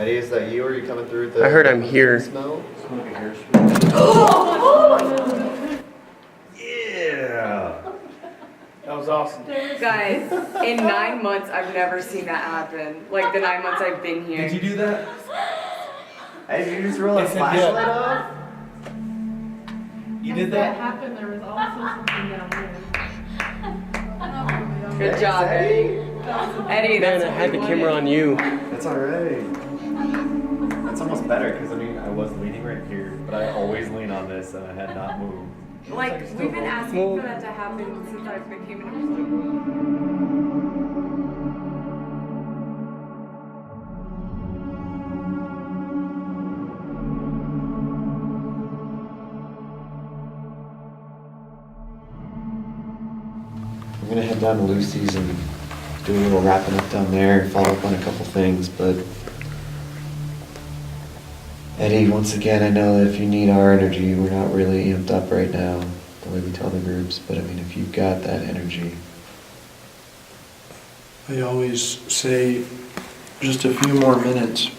Eddie, is that you, or are you coming through the... I heard I'm here. Smell? Yeah! That was awesome. Guys, in 9 months, I've never seen that happen. Like the 9 months I've been here. Did you do that? Hey, did you just roll a flashlight off? You did that? happened, there was also something down there. Good job, Eddie. Eddie, Man, that's I what had we the camera wanted. on you. That's alright. That's almost better, because I mean, I was leaning right here, but I always lean on this, and I had not moved. Like, we've been asking for that to happen since I became an observer. I'm gonna head down to Lucy's and do a little wrapping up down there, follow up on a couple things, but Eddie, once again, I know that if you need our energy, we're not really amped up right now, the way we tell the groups, but I mean, if you've got that energy. I always say just a few more minutes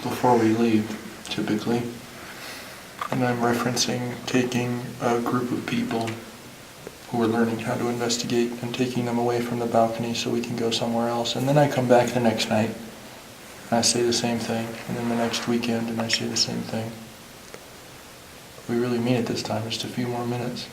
before we leave, typically. And I'm referencing taking a group of people who are learning how to investigate and taking them away from the balcony so we can go somewhere else. And then I come back the next night and I say the same thing. And then the next weekend and I say the same thing. We really mean it this time, just a few more minutes.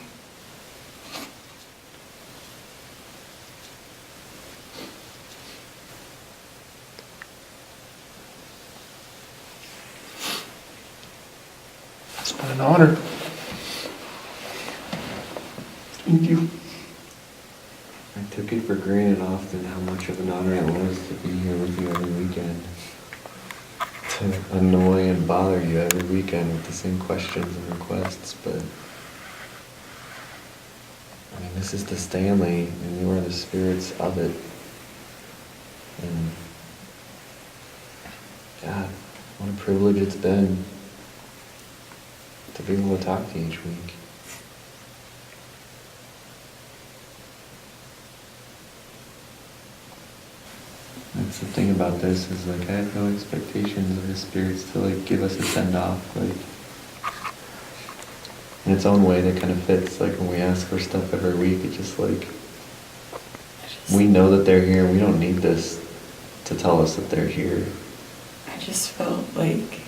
It's been an honor. Thank you. I took it for granted often how much of an honor it was to be here with you every weekend. To annoy and bother you every weekend with the same questions and requests, but I mean, this is the Stanley, and you are the spirits of it. And God, what a privilege it's been to be able to talk to you each week. That's the thing about this, is like I have no expectations of the spirits to like give us a send off, like in its own way that kind of fits like when we ask for stuff every week. It's just like we know that they're here, we don't need this to tell us that they're here. I just felt like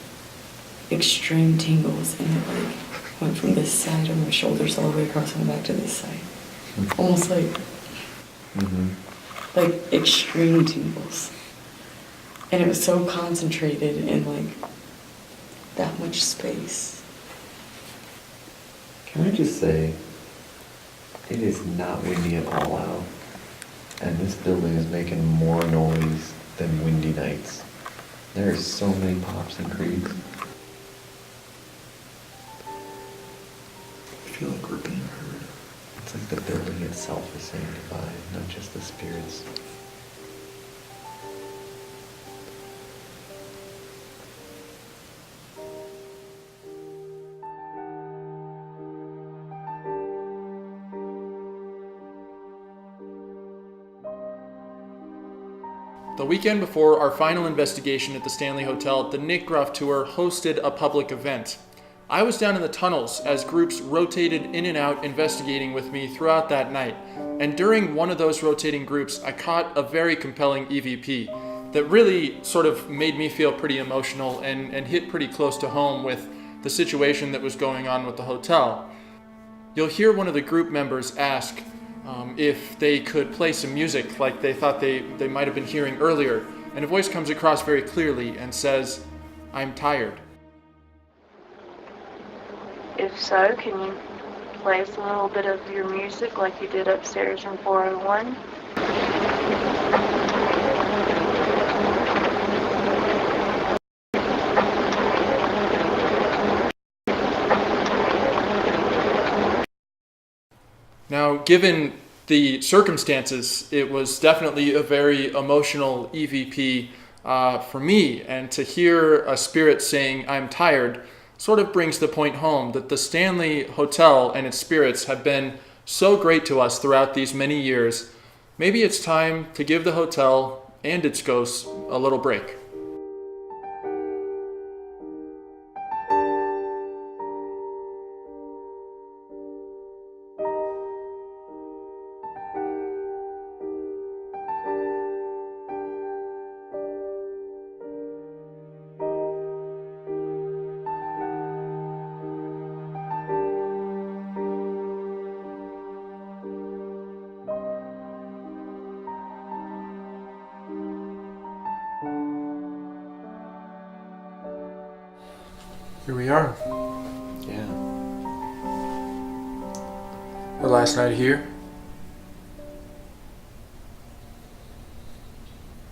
extreme tingles, and it like went from this side of my shoulders all the way across my back to this side. Almost like like extreme tingles. And it was so concentrated in like that much space. Can I just say, it is not windy at all out, and this building is making more noise than windy nights. There are so many pops and creaks. I feel like we're being heard. It's like the building itself is saying goodbye, not just the spirits. The weekend before our final investigation at the Stanley Hotel, the Nick Groff Tour hosted a public event. I was down in the tunnels as groups rotated in and out investigating with me throughout that night. And during one of those rotating groups, I caught a very compelling EVP that really sort of made me feel pretty emotional and hit pretty close to home with the situation that was going on with the hotel. You'll hear one of the group members ask if they could play some music like they thought they might have been hearing earlier, and a voice comes across very clearly and says, "I'm tired." If so, can you play us a little bit of your music like you did upstairs in 401? Now, given the circumstances, it was definitely a very emotional EVP for me, and to hear a spirit saying, "I'm tired," sort of brings the point home that the Stanley Hotel and its spirits have been so great to us throughout these many years. Maybe it's time to give the hotel and its ghosts a little break. Here we are. Yeah. Our last night here.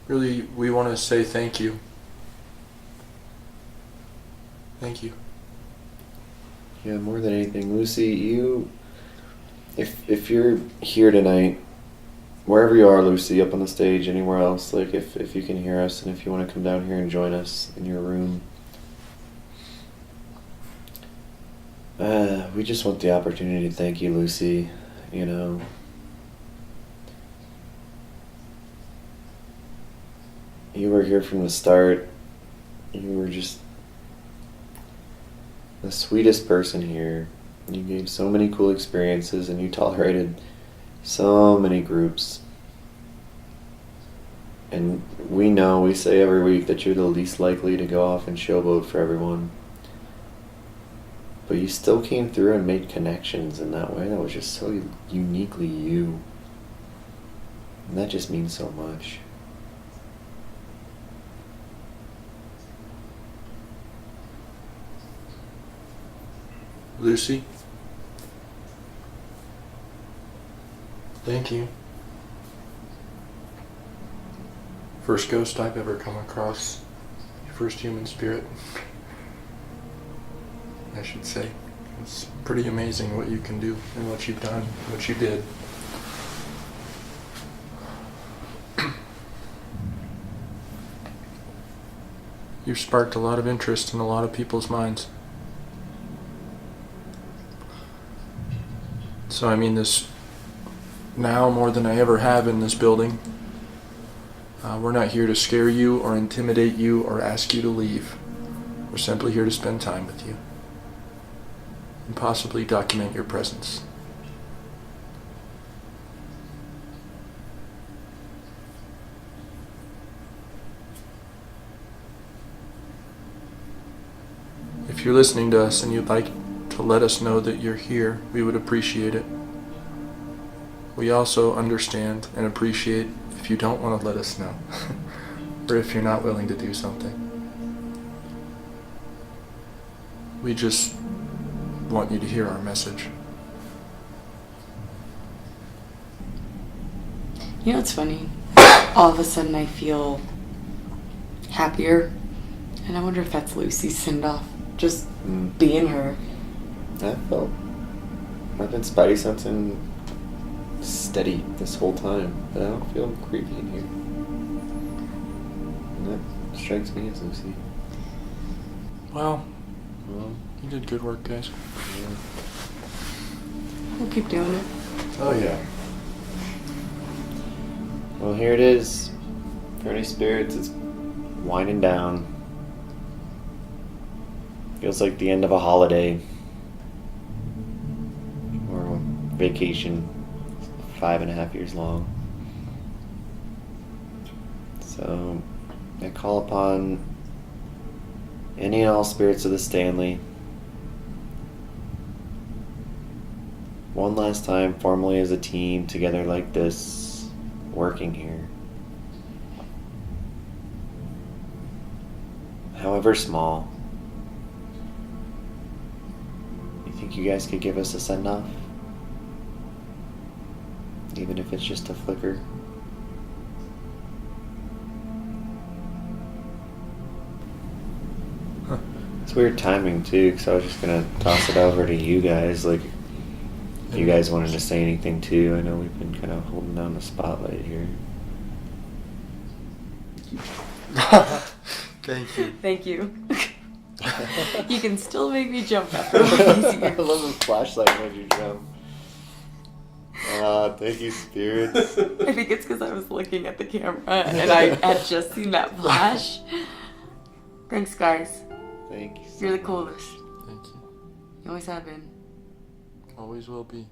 Really, we want to say thank you. Thank you. Yeah, more than anything, Lucy, if you're here tonight, wherever you are, Lucy, up on the stage, anywhere else, like if you can hear us and if you want to come down here and join us in your room, we just want the opportunity to thank you, Lucy. You know, you were here from the start. You were just the sweetest person here. You gave so many cool experiences and you tolerated so many groups. And we say every week that you're the least likely to go off and showboat for everyone. But you still came through and made connections in that way that was just so uniquely you. And that just means so much. Lucy, thank you. First ghost I've ever come across. First human spirit, I should say. It's pretty amazing what you can do and what you've done, what you did. You've sparked a lot of interest in a lot of people's minds. So I mean this now more than I ever have in this building. We're not here to scare you or intimidate you or ask you to leave. We're simply here to spend time with you and possibly document your presence. If you're listening to us and you'd like to let us know that you're here, we would appreciate it. We also understand and appreciate if you don't want to let us know, or if you're not willing to do something. We just want you to hear our message. You know, it's funny. All of a sudden I feel happier, and I wonder if that's Lucy's send-off. Just being her. I've been spidey sensing steady this whole time, but I don't feel creepy in here. And that strikes me as Lucy. Well, you did good work, guys. Yeah. We'll keep doing it. Oh yeah. Well, here it is. For any spirits, it's winding down. Feels like the end of a holiday or a vacation 5.5 years long. So I call upon any and all spirits of the Stanley one last time, formally as a team, together like this, working here. However small. Think you guys could give us a send-off? Even if it's just a flicker? Huh. It's weird timing too, because I was just gonna toss it over to you guys, like, if you guys wanted to say anything too. I know we've been kind of holding down the spotlight here. Thank you. Thank you. You can still make me jump after all these I years. love the flashlight made you jump. Thank you, spirits. I think it's because I was looking at the camera and I had just seen that flash. Thanks, guys. Thank you. You're the coolest. Thank you. You always have been. Always will be.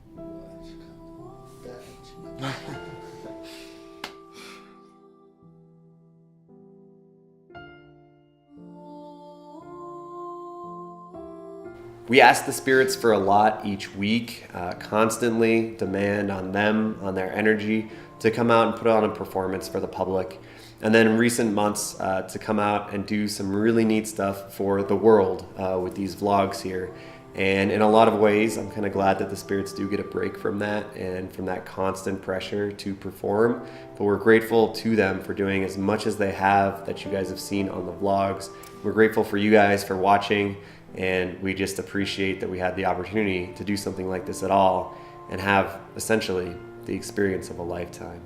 We ask the spirits for a lot each week, constantly demand on them, on their energy, to come out and put on a performance for the public. And then in recent months to come out and do some really neat stuff for the world with these vlogs here. And in a lot of ways, I'm kind of glad that the spirits do get a break from that and from that constant pressure to perform. But we're grateful to them for doing as much as they have that you guys have seen on the vlogs. We're grateful for you guys for watching, and we just appreciate that we had the opportunity to do something like this at all and have essentially the experience of a lifetime.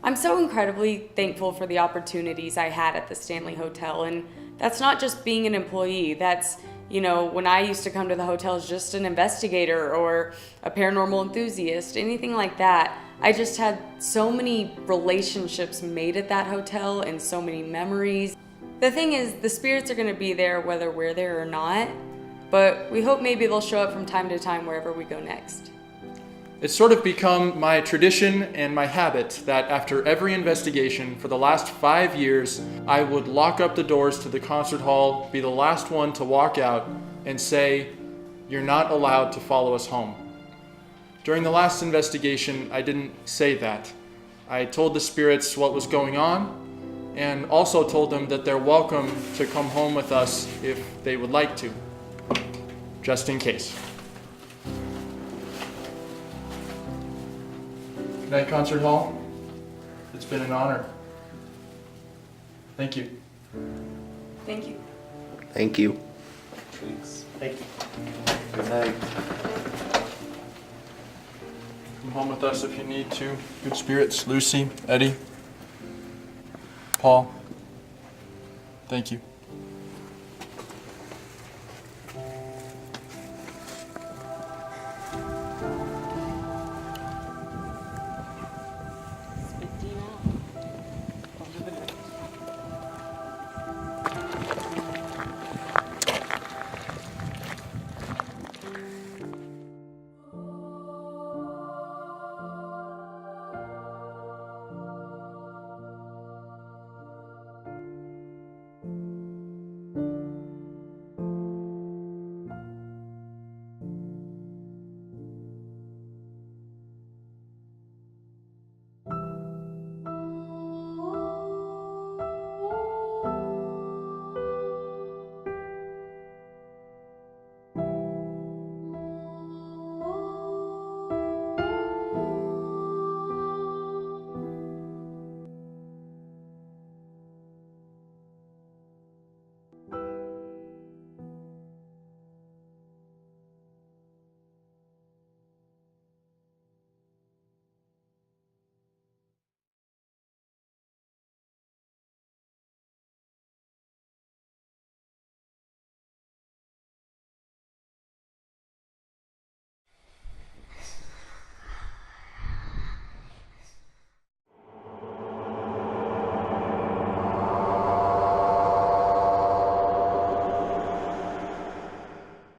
I'm so incredibly thankful for the opportunities I had at the Stanley Hotel, and that's not just being an employee. That's, you know, when I used to come to the hotel as just an investigator or a paranormal enthusiast, anything like that. I just had so many relationships made at that hotel and so many memories. The thing is, the spirits are going to be there whether we're there or not, but we hope maybe they'll show up from time to time wherever we go next. It's sort of become my tradition and my habit that after every investigation for the last 5 years, I would lock up the doors to the concert hall, be the last one to walk out, and say, "You're not allowed to follow us home." During the last investigation, I didn't say that. I told the spirits what was going on, and also told them that they're welcome to come home with us if they would like to, just in case. Good night, Concert Hall. It's been an honor. Thank you. Thank you. Thank you. Thanks. Thank you. Good night. Come home with us if you need to. Good spirits. Lucy, Eddie, Paul. Thank you.